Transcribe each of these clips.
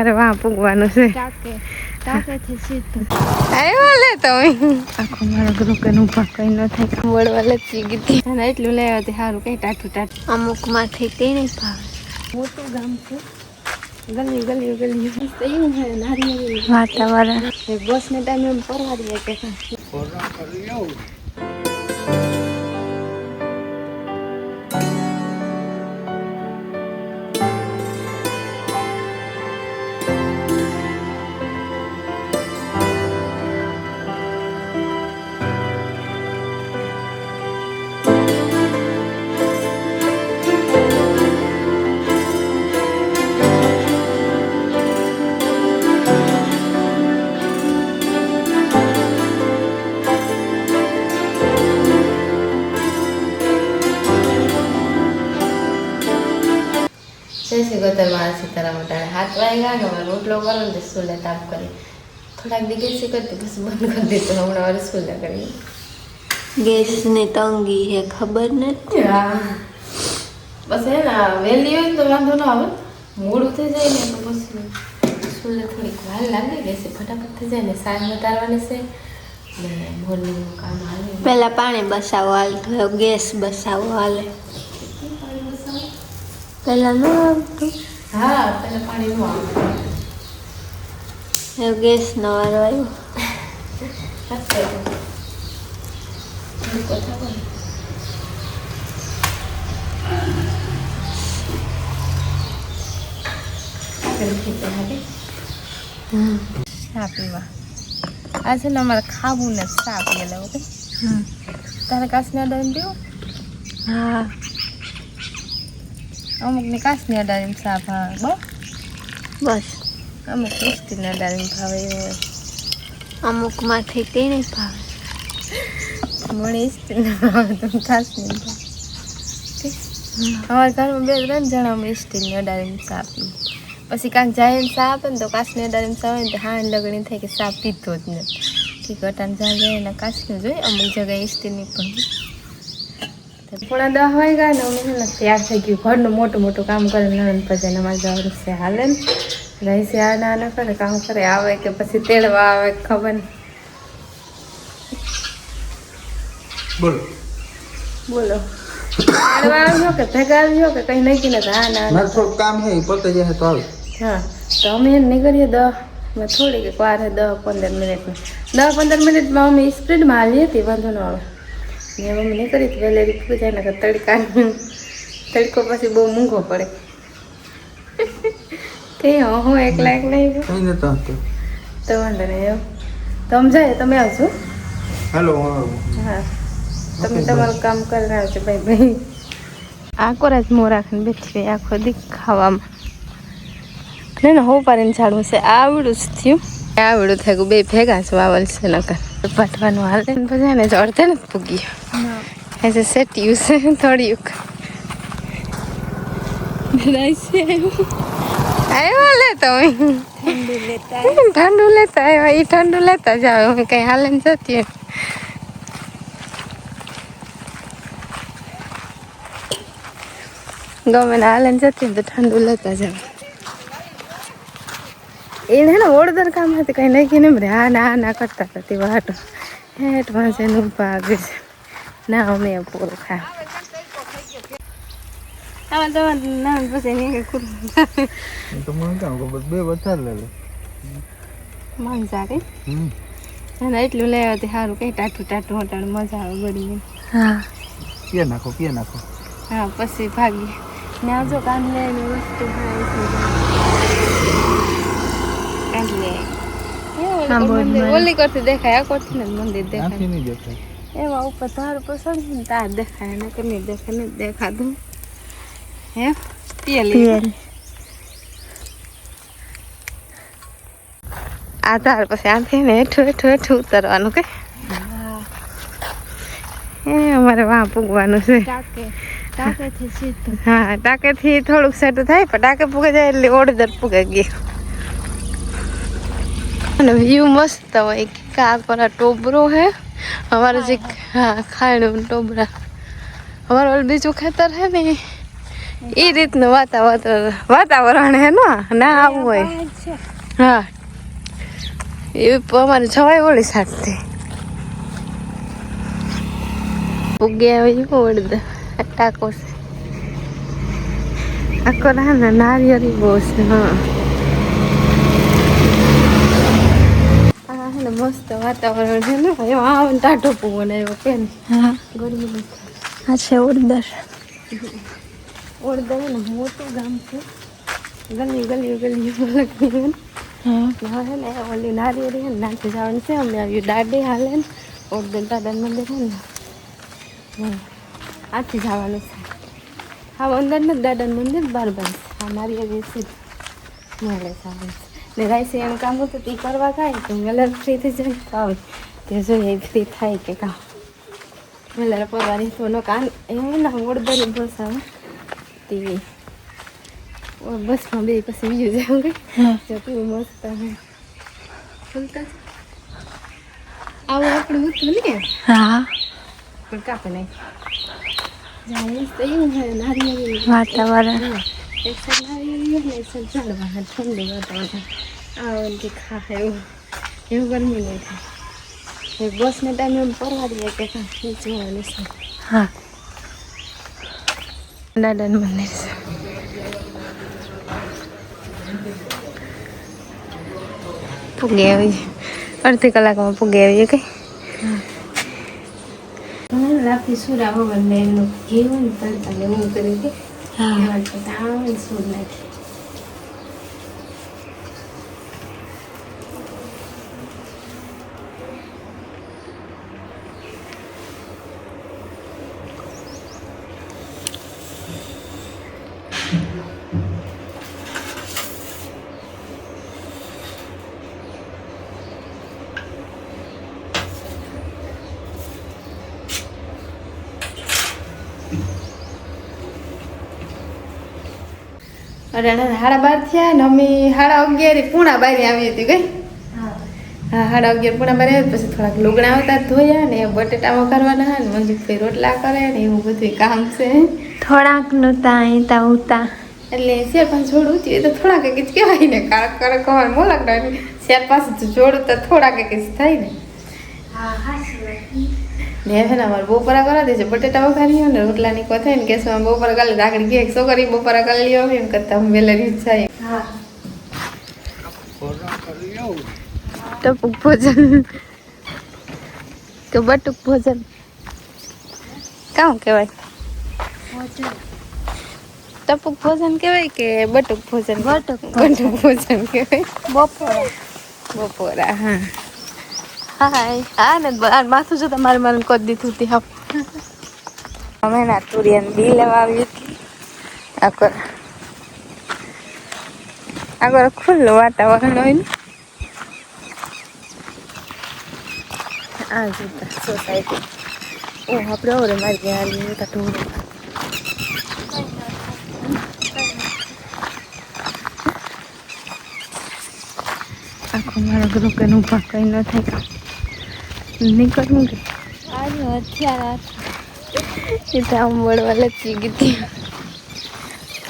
અમારે વાં પૂગવાનું છે ટાકેથી સીધું આવ્યો લે તો આખો મારો ગ્રુપ કે ઊભા કઈ ન થાય વળવા લચી ગઈ અને એટલું લેવા તે સારું કઈ ટાટું ટાટું અમુક માંથી કઈ નહીં ભાવે મોટું ગામ છે ગલી ગલી ગલી એવું છે નારી વાતાવરણ બસ ને ટાઈમે પરવારી કે ગતરમાં સીતારામ અટાણે હાથ વાગ્યા ને રોટલો કરો ને સ્કૂલે તાપ કરી થોડાક દી ગેસ કરતી પછી બંધ કરી દીધું હમણાં વાર સ્કૂલે કરી ગેસની તંગી હે ખબર નથી બસ હે ને વહેલી હોય તો વાંધો ન આવે મોડું થઈ જાય ને તો પછી સ્કૂલે થોડીક વાર લાગે ગેસ ફટાફટ થઈ જાય ને સાંજ ઉતારવાની છે ને મોર્નિંગનું કામ હાલે પહેલાં પાણી બસાવો હાલતો ગેસ બસાવો હાલે પહેલાં ન આવતું હા પહેલાં પાણી ન આવતું ગેસ નો વારો આવ્યો ચા પીવા આ છે ને અમારે ખાવું ને ચા પીએલા ઓકે તારે કાશની અડાઈને પીવું હા અમુકને કાશની અડાડીને ચા ભાવે બસ અમુક મિસ્ટીને અડાડીને ભાવે એવું હોય અમુકમાંથી કઈ નહીં ભાવે મને ઇસ્ટીને ભાવે તો કાશની ભાવે અમારા ઘરમાં 2-3 જણા અમે ઇસ્ટીને અડાડીને ચા પીએ પછી કાંઈક જાય ને ચા આપે ને તો કાશની અડાડીને ચા હોય ને તો હા લગણી થાય કે ચા પીતો જ નથી ઠીક અટાણ જ્યાં જાય ને કાશની જોઈએ અમુક જગ્યાએ ઇસ્ટીની પણ 9:30 વાગ્યા ને અમે છે ને તૈયાર થઈ ગયું ઘરનું મોટું મોટું કામ કરે નણંદ પછી અમારે જવાનું છે હાલે ને રહી છે આ ના કરે કામ કરે આવે કે પછી તેડવા આવે ખબર નહીં બોલો બોલો તેડવા આવજો કે ભેગા આવજો કે કંઈ નહીં કીને હા ના થોડું કામ છે પોતે જાય તો આવે હા તો અમે એને નીકળીએ 10 થોડીક વાર 10-15 મિનિટમાં 10-15 મિનિટમાં અમે સ્પીડમાં હાલીએ હતી વાંધો ન આવે ને મમ્મી નહીં કરી વહેલેરી પૂજા ને તડકો પછી બહુ મૂંઘો પડે કે હું એકલા નહીં તો વાંધો નહીં એવું તમે જાય તમે આવજો હેલો હા તમે તમારું કામ કરીને આવજો ભાઈ ભાઈ આખો રાત મોં રાખીને બેઠી આખો દી ખાવામાં ને હું પાડીને ઝાડવું છે આવડું જ થયું આવડું થઈ ગયું બે ભેગા છે વાવલ છે નકર પાટવાનું હાલ પછી ને અડધે ને પૂગી ऐसे सेट यूज थोड़ी युग आयो लेता हूँ ठंडू लेता है भाई ठंडू लेता जाओ मैं कहीं हाल नहीं जाती है गाँव में हाल नहीं जाती है तो ठंडू लेता जाओ ये है ना ओडदर काम है तो कहीं नहीं कि नहीं हाँ ना करता था वाट हेट वहाँ से नूपा आगे ના અમે પૂરું ખા આમાં તો ના પછી નહીં કે તો મને કામ કે બે વધારે લે મજા રે અને એટલું લેવા તે સારું કઈ ટાટું ટાટું હોટાણ મજા આવે બળી હા પીએ નાખો હા પછી ભાગી ને આવજો કામ લઈને વસ્તુ ભાઈ ઓલી કરતી દેખાય આ કરતી ને મંદિર દેખાય એમાં ઉપર ધાર પસંદ ને તાર દેખાય ને કે નહીં દેખાય નહીં દેખાતું હે પિયલી આ ધાર પછી આથી ને હેઠું ઉતરવાનું કે એ અમારે વાં પૂગવાનું છે ટાકેથી સીધું હા ટાકેથી થોડુંક સેટું થાય પણ ટાકે પૂગે જાય એટલે ઓડદર પૂગે ગઈ અને વ્યૂ મસ્ત હોય કા પર ટોબરો હે हमारा जी हाँ खाने टोबरा हमारा वाल बीजू खेतर है नहीं એ રીતનું વાતાવરણ હે ના આવું હોય. હા એ અમારે છવાય ઓળી સાથે ઉગ્યા હોય ઓળદ ટાકો છે આખો ના નારિયેળી બહુ છે. હા હે ને મસ્ત વાતાવરણ છે ને એમાં ટાઢો પવન આવ્યો કે ને. હા ગરમી હા છે ઓળદર ને મોટું ગામ છે. ગલી લગતી હા હે ને ઓલી નારિયેળી હે ને નાખી જવાનું છે. અમે આવ્યું દાડે હાલે ને ઓળદર દાદા મંદિર હે ને આથી જવાનું છે. હા અંદર ને દાદા મંદિર બાર આ નારિયેળી છે મળે જવાનું ને રાઈસે એમ કામ હતું તે કરવા થાય તો વેલર ફ્રી થઈ જાય તો આવે તે જોઈએ ફ્રી થાય કે કામ વેલર પરવાની તો નો કાન એમ ના ઓળદર બસ આવે તે બસમાં બે પછી બીજું જાઉં ગઈ કેવું મસ્ત ખુલતા આવું આપણે હતું ને. હા પણ કાપે નહીં વાતાવરણ એક સાઈડ નારિયેળી ને એક સાઈડ ઝાડવા ઠંડુ વાતાવરણ આવું ખા એવું ગરમી નહીં થાય. બસને ટાઈમે એમ પરવા દઈએ કે જોવાનું છે. હા દાદાનું મંદિર છે. પૂગે આવી અડધી કલાકમાં પૂગે આવીએ કઈ રાત્રિ સુરા ભગવાન ને એમનું ઘેવું ને તરતા એવું કર્યું કે સુર નાખી. અરે 12:30 થયા ને અમે 11:30 પૂણા બારી આવી હતી ગઈ. હા 11:30 પૂણા બારી આવી પછી થોડાક લુગડા આવતા ધોયા ને બટેટા વઘારવાના ને મંજુભાઈ રોટલા કરે ને એવું બધું કામ છે. થોડાક નતા તા ઉતા એટલે 4-5 જોડ ઊંચી એ તો થોડાક જ કહેવાય ને કારક કવાર મોલક ને 4-5 જોડ તો થોડાક જ થાય ને. હા હાચી વાત ને હવે અમારે બપોરા કરા દે છે બટેટા વઘારી ને રોટલાની કો થાય ને કેસમાં બપોરા કાલે રાખડી કે છોકરી બપોરા કરી લ્યો એમ કરતા હું વેલેરી જાય. હા ટપુક ભોજન કે બટુક ભોજન કામ કહેવાય? ટપુક ભોજન કહેવાય કે બટુક ભોજન? બટુક ભોજન કહેવાય. બપોરા હા હા ને માથું જો તમારે મને કરી દીધું હતી. હા અમે ના તુરિયાન બી લેવા આવી હતી. આગળ ખુલ્લું વાતાવરણ હોય ને આ જોતા સોસાયટી આપણે ઓરે મારી ગયા ઢોર આખો મારો ગ્રુપ એનું કઈ ન થાય નીકળવું કે આજે અત્યારે આમ મળવા લચી ગઈ.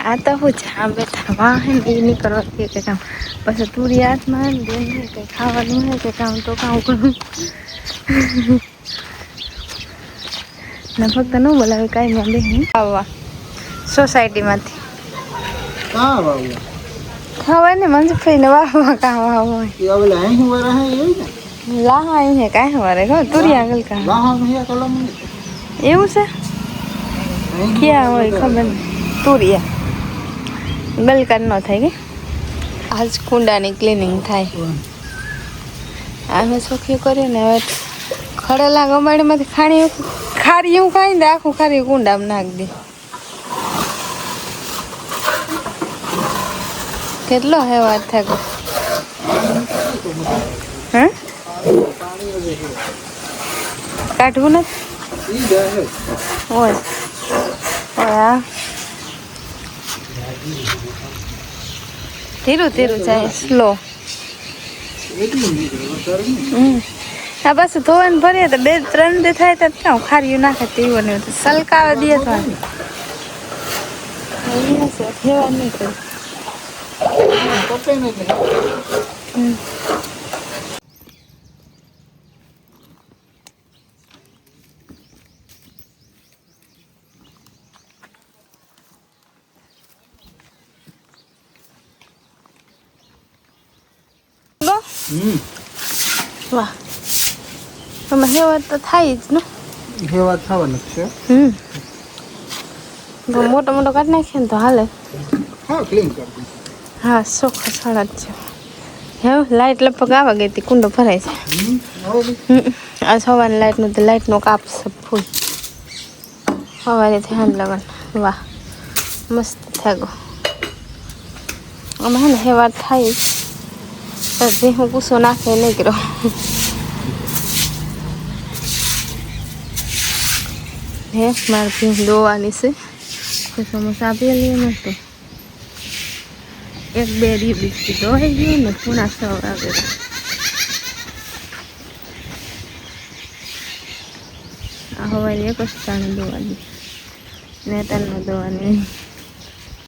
આ તો હું જા બેઠા વાહ હે ને એ નીકળવા કે કામ પછી તુરી હાથમાં દે કંઈ ખાવાનું હોય કે કામ તો કામ કરું ને ફક્ત ન બોલાવે કાંઈ માં બેન આવવા સોસાયટીમાંથી ખબર ને મંજુભાઈ ને વાહવા કામ હોય લાહા અહીં કાંઈ વારે ખબર તુરી આગળ કામ એવું છે ક્યાં હોય ખબર તુરિયા ગલકા ન થાય કે આજ કુંડાની ક્લિનિંગ થાય. આમે ચોખ્ખી કરીએ ને હવે ખડેલા ગમાડીમાંથી ખારી એવું ખાઈ દે આખું ખારી કુંડામાં નાખી દે. કેટલો હે વાત થાય હે કાઢવું નથી હોય ધીરું જાય સ્લો. આ બસ ધોવાને ભરીએ તો 2-3 થાય તો ક્યાં ખારીયું નાખે તેવું ને સલકાવે દે તો અહીંયા છે હેવા નહીં કરે કપે નહીં વાહ તમે હેવા તો થાય જ ને હેવા થવાનું છે મોટો મોટો કાઢી નાખીએ ને તો હાલે હા ક્લીન કરી દઉં હા ચોખ્ખો સાડા જ છે હવે લાઇટ લગભગ આવવા ગઈ હતી કુંડો ભરાય છે આ સવારની લાઇટનું તો લાઇટનો કાપ છે ફૂલ સવારેથી હાંજ લગન વાહ મસ્ત થઈ ગયો આમાં હે ને હેવા થાય જ જે હું કૂસો નાખે નહીં કર્યો હે મારે ભીંસ દોવાની છે કૂસોમાં સાપી લઈએ ને તો એક બે બિસ્કીટ ધોવાઈ ગયું ને પૂણા 6 વાગે આ હવારી એક જ તાણી દોવાની ને તને દોવાની